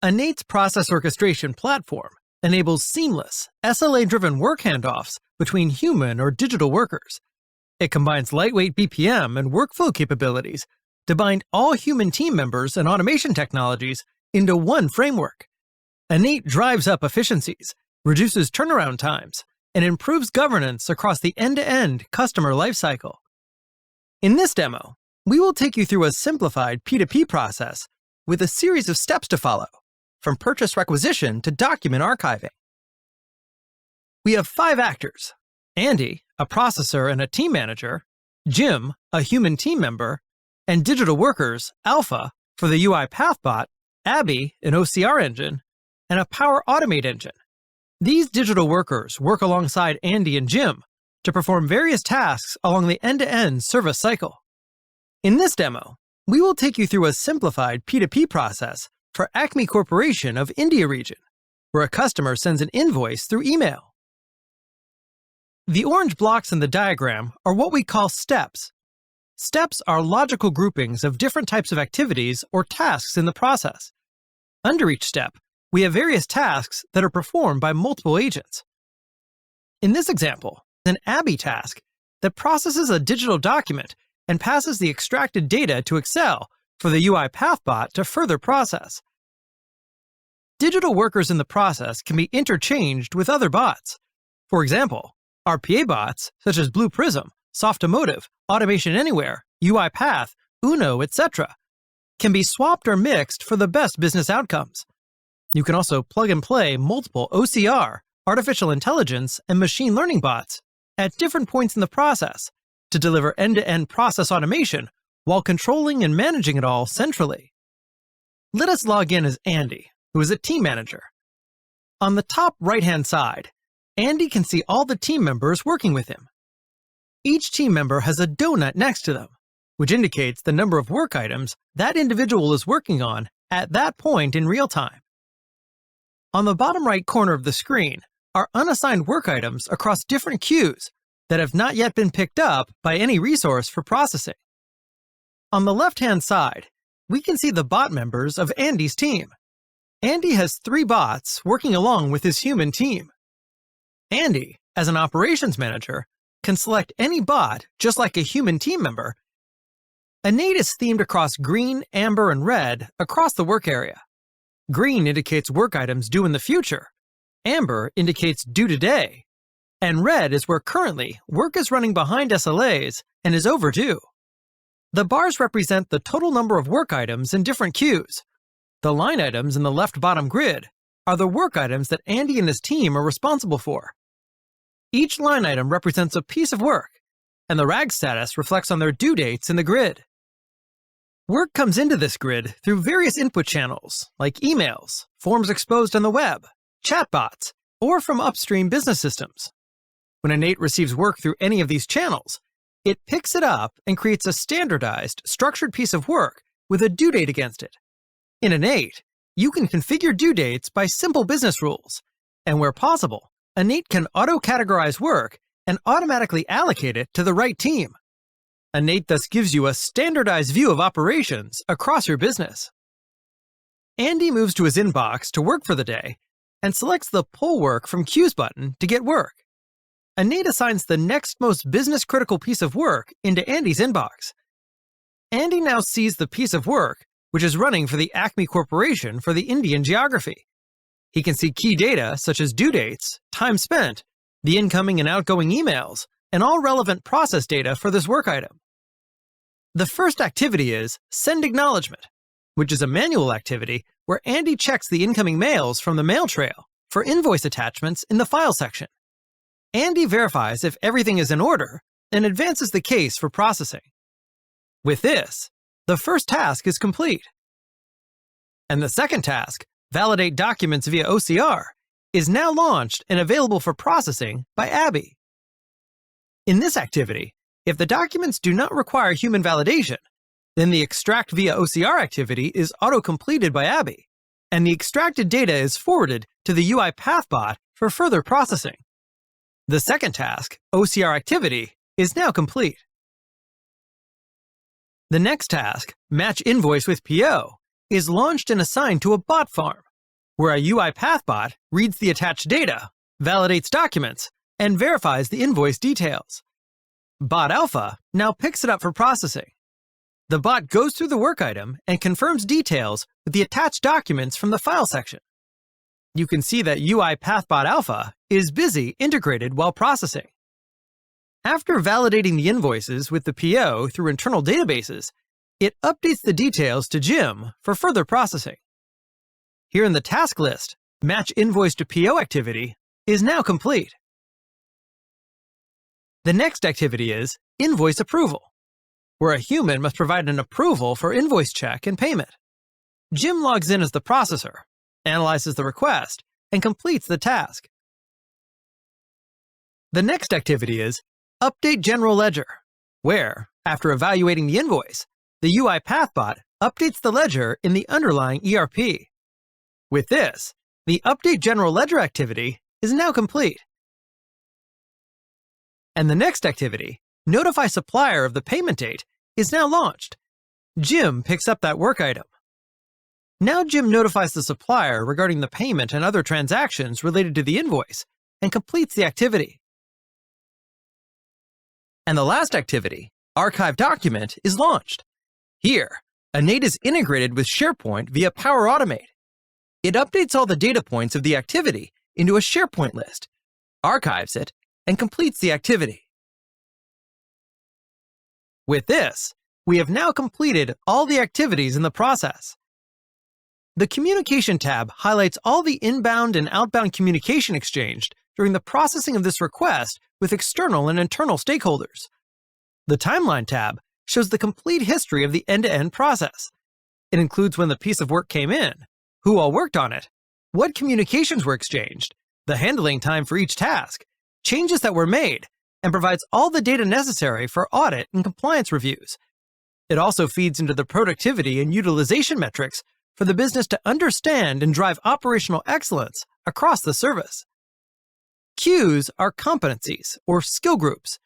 Enate's process orchestration platform enables seamless, SLA-driven work handoffs between human or digital workers. It combines lightweight BPM and workflow capabilities to bind all human team members and automation technologies into one framework. Enate drives up efficiencies, reduces turnaround times, and improves governance across the end-to-end customer lifecycle. In this demo, we will take you through a simplified P2P process with a series of steps to follow, from purchase requisition to document archiving. We have 5 actors: Andy, a processor and a team manager, Jim, a human team member, and digital workers, Alpha, for the UiPath bot, Abby, an OCR engine, and a Power Automate engine. These digital workers work alongside Andy and Jim to perform various tasks along the end-to-end service cycle. In this demo, we will take you through a simplified P2P process for Acme Corporation of India region, where a customer sends an invoice through email. The orange blocks in the diagram are what we call steps. Steps are logical groupings of different types of activities or tasks in the process. Under each step, we have various tasks that are performed by multiple agents. In this example, an Abby task that processes a digital document and passes the extracted data to Excel for the UiPath bot to further process. Digital workers in the process can be interchanged with other bots. For example, RPA bots such as Blue Prism, Softomotive, Automation Anywhere, UiPath, Uno, etc. can be swapped or mixed for the best business outcomes. You can also plug and play multiple OCR, artificial intelligence, and machine learning bots at different points in the process to deliver end-to-end process automation while controlling and managing it all centrally. Let us log in as Andy, who is a team manager. On the top right-hand side, Andy can see all the team members working with him. Each team member has a donut next to them, which indicates the number of work items that individual is working on at that point in real time. On the bottom right corner of the screen are unassigned work items across different queues that have not yet been picked up by any resource for processing. On the left-hand side, we can see the bot members of Andy's team. Andy has 3 bots working along with his human team. Andy, as an operations manager, can select any bot just like a human team member. Enate is themed across green, amber, and red across the work area. Green indicates work items due in the future, amber indicates due today, and red is where currently work is running behind SLAs and is overdue. The bars represent the total number of work items in different queues. The line items in the left bottom grid are the work items that Andy and his team are responsible for. Each line item represents a piece of work, and the RAG status reflects on their due dates in the grid. Work comes into this grid through various input channels, like emails, forms exposed on the web, chatbots, or from upstream business systems. When Enate receives work through any of these channels, it picks it up and creates a standardized, structured piece of work with a due date against it. In Enate, you can configure due dates by simple business rules, and where possible, Enate can auto-categorize work and automatically allocate it to the right team. Enate thus gives you a standardized view of operations across your business. Andy moves to his inbox to work for the day and selects the Pull Work from Queues button to get work. Enate assigns the next most business-critical piece of work into Andy's inbox. Andy now sees the piece of work, which is running for the Acme Corporation for the Indian geography. He can see key data such as due dates, time spent, the incoming and outgoing emails, and all relevant process data for this work item. The first activity is Send Acknowledgement, which is a manual activity where Andy checks the incoming mails from the mail trail for invoice attachments in the File section. Andy verifies if everything is in order and advances the case for processing. With this, the first task is complete. And the second task, Validate Documents via OCR, is now launched and available for processing by Abby. In this activity, if the documents do not require human validation, then the Extract via OCR activity is auto-completed by Abby, and the extracted data is forwarded to the UiPath bot for further processing. The second task, OCR activity, is now complete. The next task, Match Invoice with PO, is launched and assigned to a bot farm where a UiPath bot reads the attached data, validates documents, and verifies the invoice details. Bot Alpha now picks it up for processing. The bot goes through the work item and confirms details with the attached documents from the file section. You can see that UiPath Bot Alpha is busy integrated while processing. After validating the invoices with the PO through internal databases, it updates the details to Jim for further processing. Here in the task list, Match Invoice to PO activity is now complete. The next activity is Invoice Approval, where a human must provide an approval for invoice check and payment. Jim logs in as the processor, analyzes the request, and completes the task. The next activity is Update General Ledger, where, after evaluating the invoice, the UiPath bot updates the ledger in the underlying ERP. With this, the Update General Ledger activity is now complete. And the next activity, Notify Supplier of the payment date, is now launched. Jim picks up that work item. Now Jim notifies the supplier regarding the payment and other transactions related to the invoice and completes the activity. And the last activity, Archive Document, is launched. Here, Enate is integrated with SharePoint via Power Automate. It updates all the data points of the activity into a SharePoint list, archives it, and completes the activity. With this, we have now completed all the activities in the process. The Communication tab highlights all the inbound and outbound communication exchanged during the processing of this request with external and internal stakeholders. The Timeline tab shows the complete history of the end-to-end process. It includes when the piece of work came in, who all worked on it, what communications were exchanged, the handling time for each task, changes that were made, and provides all the data necessary for audit and compliance reviews. It also feeds into the productivity and utilization metrics for the business to understand and drive operational excellence across the service. Queues are competencies or skill groups.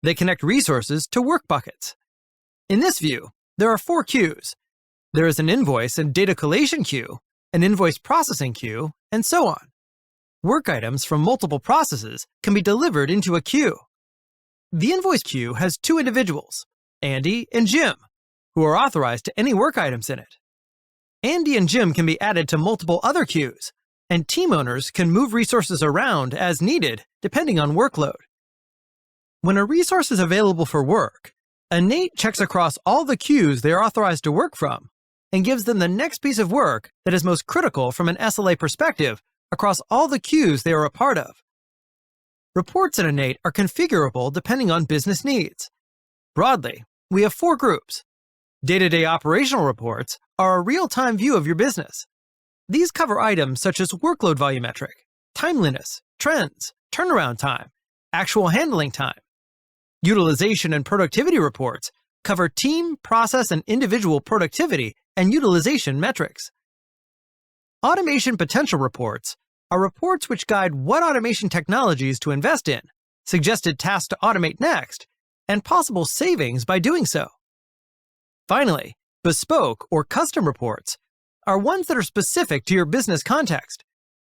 They connect resources to work buckets. In this view, there are 4 queues. There is an invoice and data collation queue, an invoice processing queue, and so on. Work items from multiple processes can be delivered into a queue. The invoice queue has 2 individuals, Andy and Jim, who are authorized to any work items in it. Andy and Jim can be added to multiple other queues, and team owners can move resources around as needed depending on workload. When a resource is available for work, Enate checks across all the queues they are authorized to work from and gives them the next piece of work that is most critical from an SLA perspective across all the queues they are a part of. Reports in Enate are configurable depending on business needs. Broadly, we have 4 groups. Day-to-day operational reports are a real-time view of your business. These cover items such as workload volumetric, timeliness, trends, turnaround time, actual handling time. Utilization and productivity reports cover team, process, and individual productivity and utilization metrics. Automation potential reports are reports which guide what automation technologies to invest in, suggested tasks to automate next, and possible savings by doing so. Finally, bespoke or custom reports are ones that are specific to your business context.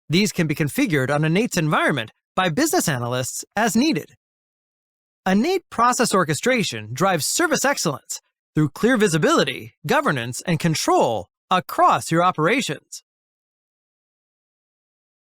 These can be configured on Enate's environment by business analysts as needed. Enate Process Orchestration drives service excellence through clear visibility, governance, and control across your operations.